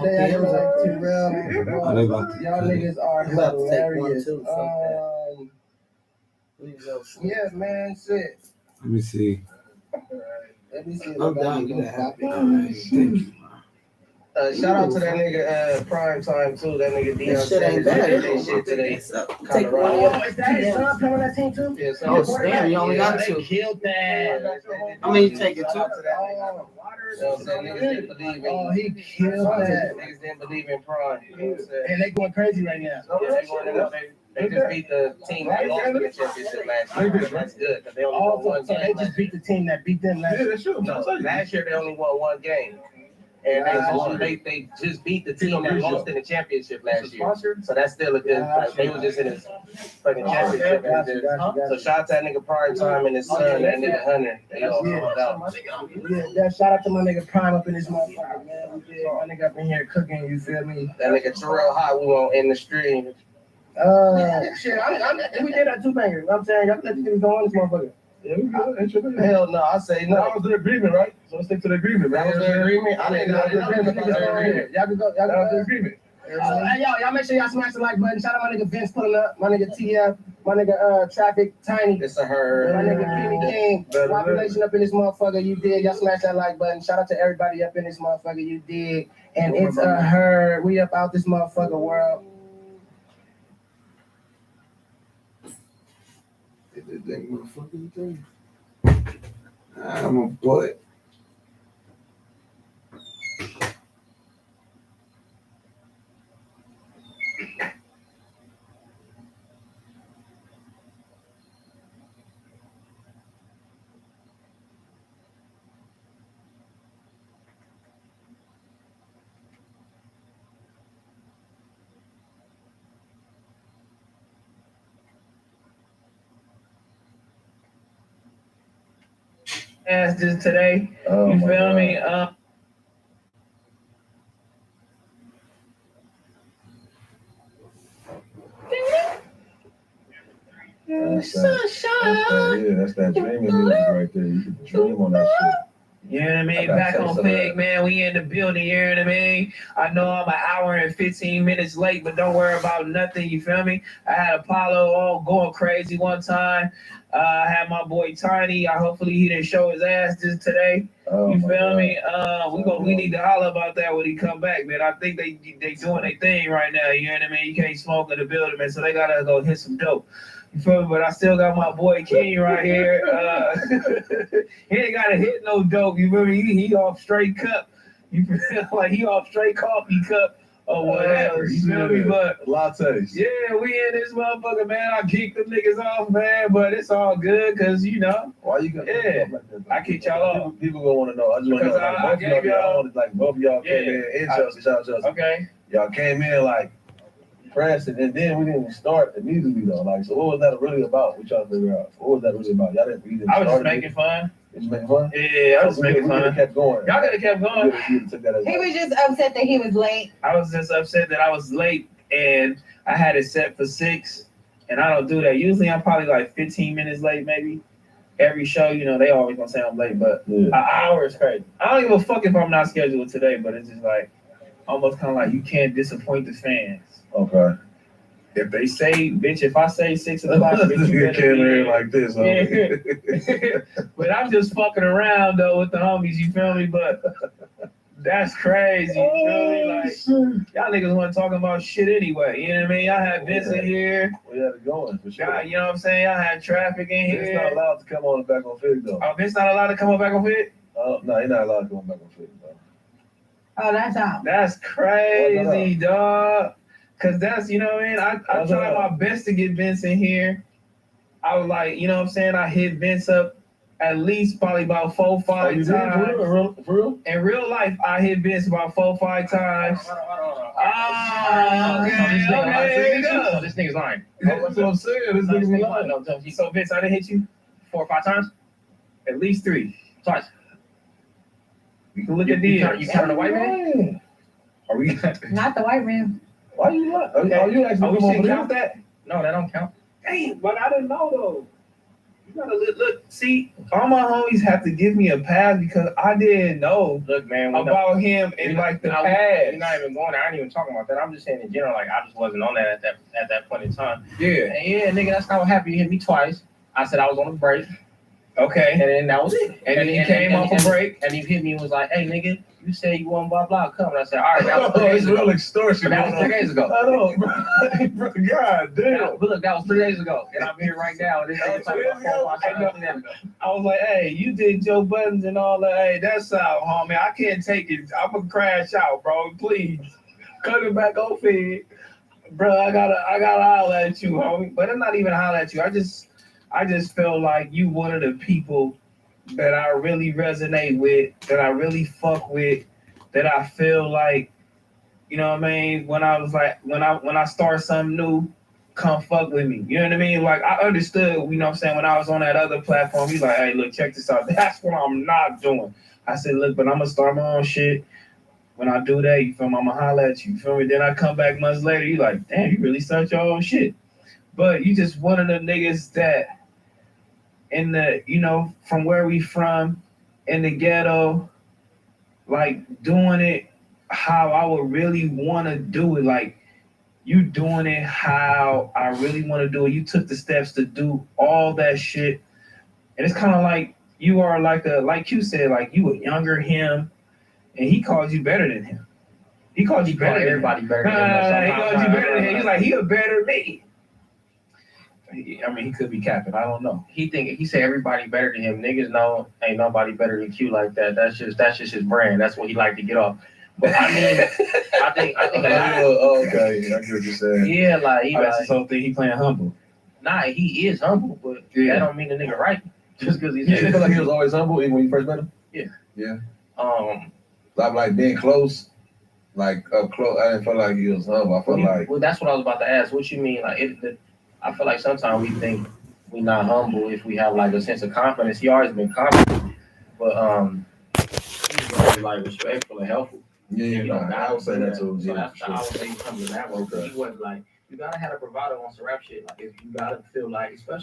they act like Terrell. Oh, they about to Y'all cut it. niggas are You about to take one, hilarious. too, fuck Yeah, man, shit. Let me see. Let me see. I'm down. You that happy? All right, thank you. Shout out to that nigga Prime Time too. That nigga Dion This shit ain't Sanders bad. did that shit today. Take one of Oh, your. is that his son playing on that team too? Yeah, so Oh, damn, you only got they two. killed that. I mean, you take it Shout too. out to that nigga. You know what I'm saying? Niggas didn't believe in Oh, he killed that. Niggas didn't believe in Prime. You know what I'm saying? And they going crazy right now. Yeah, they just beat the team that lost in the championship last year. That's good because they only won one So they game. just beat the team that beat them last Yeah, that's true. No, last year they only won one game. And they just beat the team that lost in the championship last year. So that's still a good. They were just in his fucking championship. So shout out to that nigga Prime Time and his son, that nigga Hunter. They all sold out. Yeah, shout out to my nigga Prime up in this motherfucker, man. We did. My nigga up in here cooking, you feel me? That nigga Terrell Hot, we won't end the stream. Shit, we did that 2 bangers. You know what I'm saying? Y'all let these niggas go on this motherfucker. Yeah, we good. Ain't tripping. Hell no, I say That no. was the agreement, right? So let's stick to the agreement, man. That was the agreement. I didn't know Y'all that was the agreement. can go. That was the Y'all agreement. hey, y'all make sure y'all smash the like button. Shout out my nigga Vince pulling up. My nigga TF. My nigga Traffic Tiny. It's a her. My nigga Penny King. Population up in this motherfucker. You did. Y'all smash that like button. Shout out to everybody up in this motherfucker. You did. And it's a her. We up out this motherfucker world. I'm a boy. As just today, Oh, you my feel God. me? That's that dreaming music right there. You can dream on that shit. You know what I mean? I gotta Back take on some of Fig, that. man. We in the building, you know what I mean? I know I'm an hour and 15 minutes late, but don't worry about nothing, you feel me? I had Apollo all going crazy one time. I had my boy Tiny. Hopefully he didn't show his ass just today. Oh, You my feel God. me? We need to holler about that when he come back, man. I think they doing their thing right now, you know what I mean? You can't smoke in the building, man, so they gotta go hit some dope. You feel me? But I still got my boy King right here. He ain't gotta hit no dope. You feel me? He off straight cup. You feel like he off straight coffee cup or whatever. You feel me? But Lattes. yeah, we in this motherfucker, man. I kicked them niggas off, man, but it's all good because you know Why you got Yeah. I kicked y'all off. People gonna want to know. I just want to know. Because I gave y'all- Like both of y'all came Yeah. in. And Chelsea, shout out Chelsea. Okay. Y'all came in like pressing, and then we didn't start immediately though. Like, so what was that really about? We trying to figure out. What was that really about? Y'all didn't. We didn't I was just start it. making fun. You just making fun. Yeah, I was We making could've fun. kept going. Y'all could have kept going. You took that as He was just upset that he was late. I was just upset that I was late and I had it set for 6, and I don't do that. Usually I'm probably like 15 minutes late, maybe. Every show, you know, they always gonna say I'm late, but Yeah. an hour is crazy. I don't give a fuck if I'm not scheduled today, but it's just like almost kind of like you can't disappoint the fans. Okay. If they say, bitch, if I say 6 o'clock, bitch, you You better came be in here. like this. Huh? But I'm just fucking around though with the homies, you feel me? But that's crazy, you feel me? Like y'all niggas wasn't talking about shit anyway. You know what I mean? Y'all had Vince in here. We had it going for sure. You know what I'm saying? Y'all had Traffic in It's not here. allowed to come on the back on Fig though. Oh, Vince not allowed to come on back on Fit? No, he's not allowed to come on back on Fig though. Oh, that's out. That's crazy, dog. Cause that's, you know what I mean? I tried my best to get Vince in here. I was like, you know what I'm saying? I hit Vince up at least probably about 4 or 5 Oh, you times. did? For real? In real life, I hit Vince about 4 or 5 times. Ah, So this nigga's lying. That's what I'm saying. This No, nigga's lying. lying. No, so Vince, I didn't hit you 4 or 5 times? At least 3. Twice. You can look at these. You counting the white man? Are we? Not the white man. Why you lying? Okay. Are you actually Oh, we come shouldn't over count that? No, that don't count. Dang, but I didn't know though. You gotta look. See, all my homies have to give me a pass because I didn't know. Look, man, about him in like the past. We're not even going there. I ain't even talking about that. I'm just saying in general. Like I just wasn't on that at that point in time. Yeah. And yeah, nigga, that's not what happened. You hit me twice. I said I was on a break. Okay. And then that was it. And then he came off a break and he hit me and was like, "Hey, nigga, you said you want blah blah come." And I said, "All right, that was 3 days ago." Real extortion. But that was 3 days ago. I know, bro. God damn. But look, that was 3 days ago, and I'm here right now. And this nigga talking about 4 or 5 times. I was like, "Hey, you did Joe Buttons and all that. Hey, that's out, homie. I can't take it. I'm gonna crash out, bro. Please, cut it back off here, bro. I gotta holler at you, homie. But I'm not even holler at you. I just felt like you one of the people that I really resonate with, that I really fuck with, that I feel like, you know what I mean? When I was like, when I start something new, come fuck with me. You know what I mean? Like I understood, you know what I'm saying, when I was on that other platform, he's like, "Hey, look, check this out. That's what I'm not doing." I said, "Look, but I'm gonna start my own shit. When I do that, you feel me? I'm gonna holler at you. You feel me?" Then I come back months later, you like, "Damn, you really start your own shit." But you just one of the niggas that in the, you know, from where we from, in the ghetto, like doing it how I would really want to do it. Like you doing it how I really want to do it. You took the steps to do all that shit. And it's kind of like you are like you said, like you a younger him and he called you better than him. He called you better than everybody better than him. He called you better than him. He's like, he a better me. I mean, he could be capping. I don't know. He said everybody better than him. Niggas know ain't nobody better than Q like that. That's just his brand. That's what he like to get off. But I mean, I think. Okay, I get what you're saying. Yeah, like he that's his whole thing. He playing humble. Nah, he is humble, but that don't mean the nigga right. Just because he's. You feel like he was always humble even when you first met him? Yeah. Yeah. Like being close, like up close. I didn't feel like he was humble. I felt like. Well, that's what I was about to ask. What you mean, like I feel like sometimes we think we not humble if we have like a sense of confidence. He always been confident, but he's very like respectful and helpful. Yeah, I would say that too. So Yeah, that's I would say he comes in that way. He wasn't like you gotta have a bravado on some rap shit. Like if you gotta feel like, especially